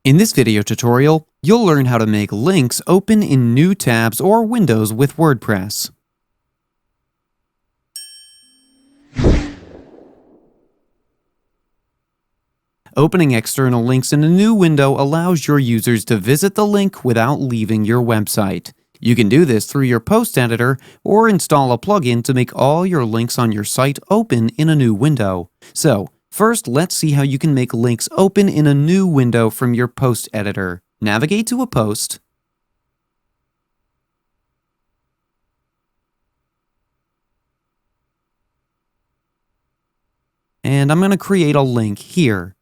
In this video tutorial, you'll learn how to make links open in new tabs or windows with WordPress. Opening external links in a new window allows your users to visit the link without leaving your website. You can do this through your post editor or install a plugin to make all your links on your site open in a new window. So, first, let's see how you can make links open in a new window from your post editor. Navigate to a post. And I'm going to create a link here.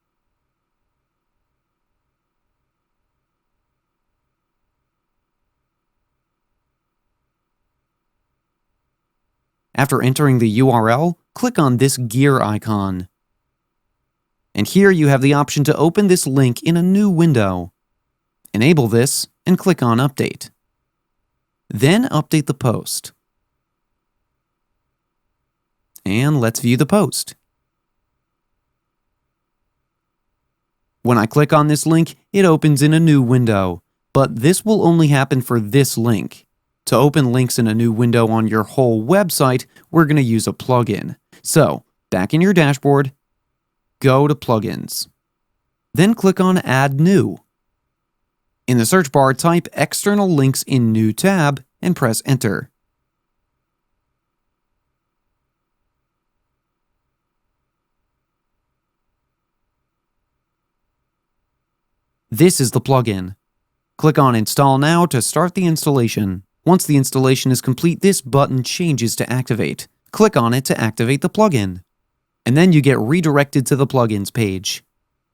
After entering the URL, click on this gear icon. And here you have the option to open this link in a new window. Enable this and click on Update. Then update the post. And let's view the post. When I click on this link, it opens in a new window, but this will only happen for this link. To open links in a new window on your whole website, we're going to use a plugin. So, back in your dashboard, go to Plugins. Then click on Add New. In the search bar, type External Links in New tab and press Enter. This is the plugin. Click on Install Now to start the installation. Once the installation is complete, this button changes to Activate. Click on it to activate the plugin. And then you get redirected to the plugins page.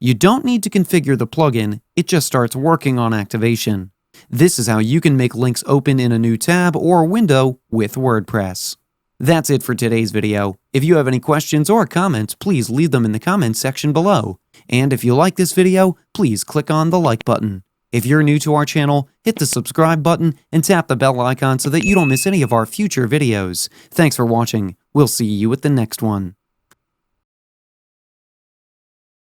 You don't need to configure the plugin, it just starts working on activation. This is how you can make links open in a new tab or window with WordPress. That's it for today's video. If you have any questions or comments, please leave them in the comments section below. And if you like this video, please click on the like button. If you're new to our channel, hit the subscribe button and tap the bell icon so that you don't miss any of our future videos. Thanks for watching. We'll see you at the next one.